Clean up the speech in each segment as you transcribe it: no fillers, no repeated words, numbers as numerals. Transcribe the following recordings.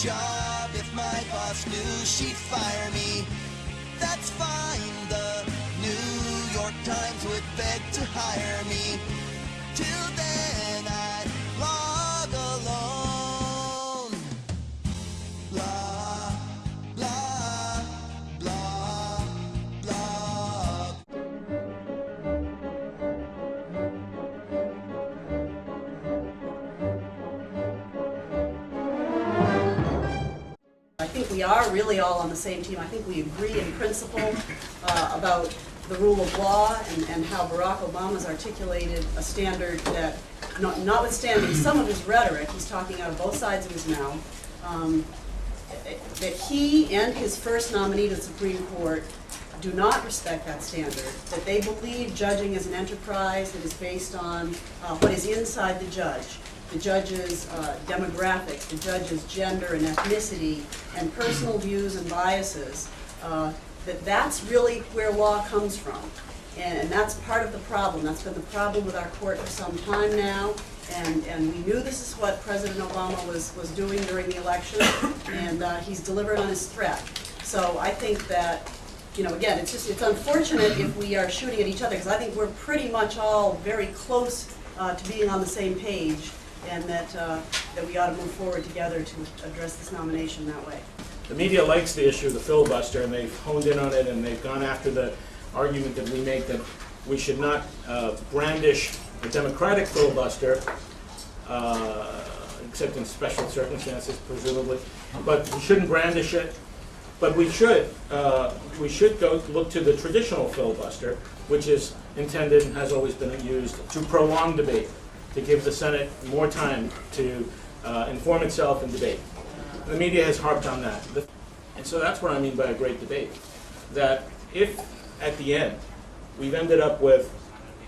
job if my boss knew she'd fire me. That's fine, the New York Times would beg to hire me. Till then I'd log alone. Blah, blah, blah, blah. I think we are really all on the same team. I think we agree in principle about the rule of law and how Barack Obama's articulated a standard that, notwithstanding some of his rhetoric, he's talking out of both sides of his mouth, that he and his first nominee to the Supreme Court do not respect that standard, that they believe judging is an enterprise that is based on what is inside the judge's demographics, the judge's gender and ethnicity, and personal views and biases, that's really where law comes from. And that's part of the problem. That's been the problem with our court for some time now. And we knew this is what President Obama was doing during the election, and he's delivered on his threat. So I think that, you know, again, it's unfortunate if we are shooting at each other, because I think we're pretty much all very close to being on the same page, and that we ought to move forward together to address this nomination that way. The media likes the issue of the filibuster, and they've honed in on it, and they've gone after the argument that we make that we should not brandish a democratic filibuster, except in special circumstances, presumably. But we shouldn't brandish it. But we should go look to the traditional filibuster, which is intended and has always been used to prolong debate, to give the Senate more time to inform itself and debate. The media has harped on that. And so that's what I mean by a great debate. That if, at the end, we've ended up with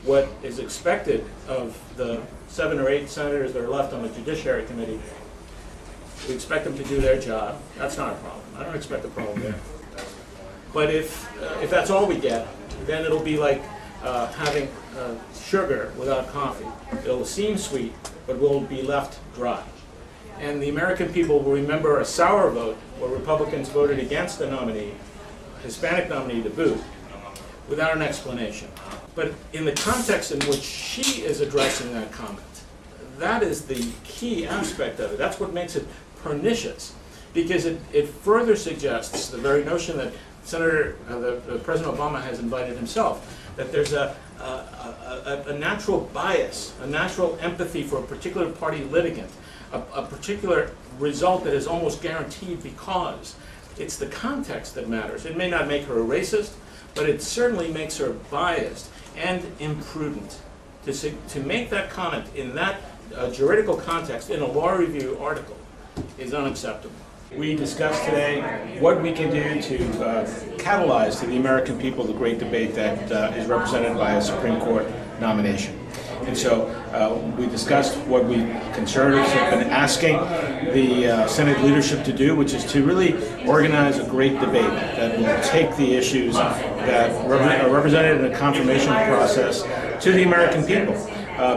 what is expected of the 7 or 8 senators that are left on the Judiciary Committee, we expect them to do their job. That's not a problem. I don't expect a problem there. But if that's all we get, then it'll be like having sugar without coffee. It'll seem sweet, but we'll be left dry. And the American people will remember a sour vote where Republicans voted against the nominee, Hispanic nominee to boot, without an explanation. But in the context in which she is addressing that comment, that is the key aspect of it. That's what makes it pernicious, because it further suggests the very notion that President Obama has invited himself, that there's a natural bias, a natural empathy for a particular party litigant, a particular result that is almost guaranteed because it's the context that matters. It may not make her a racist, but it certainly makes her biased and imprudent. To make that comment in that juridical context in a law review article is unacceptable. We discussed today what we can do to catalyze to the American people the great debate that is represented by a Supreme Court nomination. And so we discussed what we conservatives have been asking the Senate leadership to do, which is to really organize a great debate that will take the issues that are represented in the confirmation process to the American people.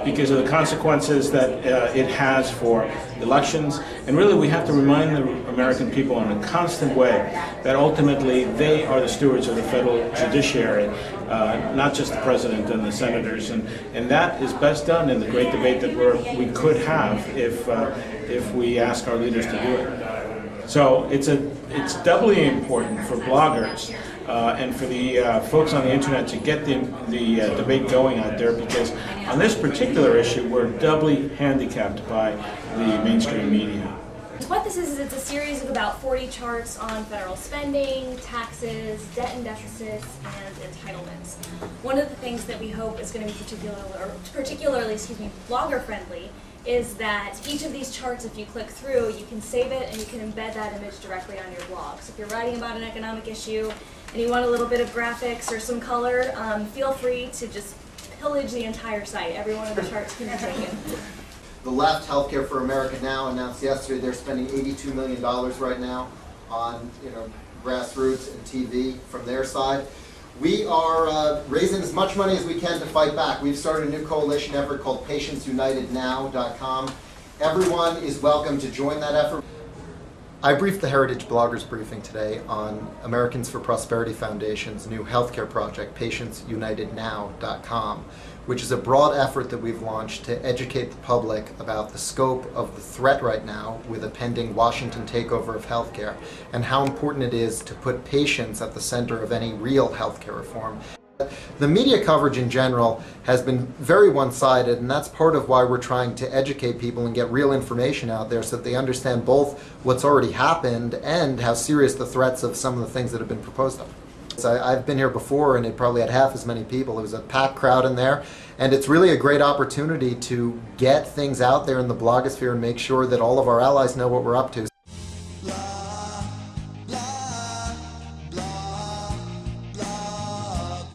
Because of the consequences that it has for elections. And really we have to remind the American people in a constant way that ultimately they are the stewards of the federal judiciary, not just the president and the senators. And that is best done in the great debate that we could have if we ask our leaders to do it. So it's doubly important for bloggers and for the folks on the internet to get the debate going out there, because on this particular issue we're doubly handicapped by the mainstream media. What this is it's a series of about 40 charts on federal spending, taxes, debt and deficits, and entitlements. One of the things that we hope is going to be particularly blogger friendly is that each of these charts, if you click through, you can save it and you can embed that image directly on your blog. So if you're writing about an economic issue and you want a little bit of graphics or some color, feel free to just pillage the entire site. Every one of the charts can be taken. The left, Healthcare for America Now, announced yesterday they're spending $82 million right now on grassroots and TV from their side. We are raising as much money as we can to fight back. We've started a new coalition effort called PatientsUnitedNow.com. Everyone is welcome to join that effort. I briefed the Heritage Bloggers briefing today on Americans for Prosperity Foundation's new healthcare project, PatientsUnitedNow.com, which is a broad effort that we've launched to educate the public about the scope of the threat right now with a pending Washington takeover of healthcare, and how important it is to put patients at the center of any real healthcare reform. The media coverage in general has been very one-sided, and that's part of why we're trying to educate people and get real information out there so that they understand both what's already happened and how serious the threats of some of the things that have been proposed are. I've been here before, and it probably had half as many people. It was a packed crowd in there, and it's really a great opportunity to get things out there in the blogosphere and make sure that all of our allies know what we're up to.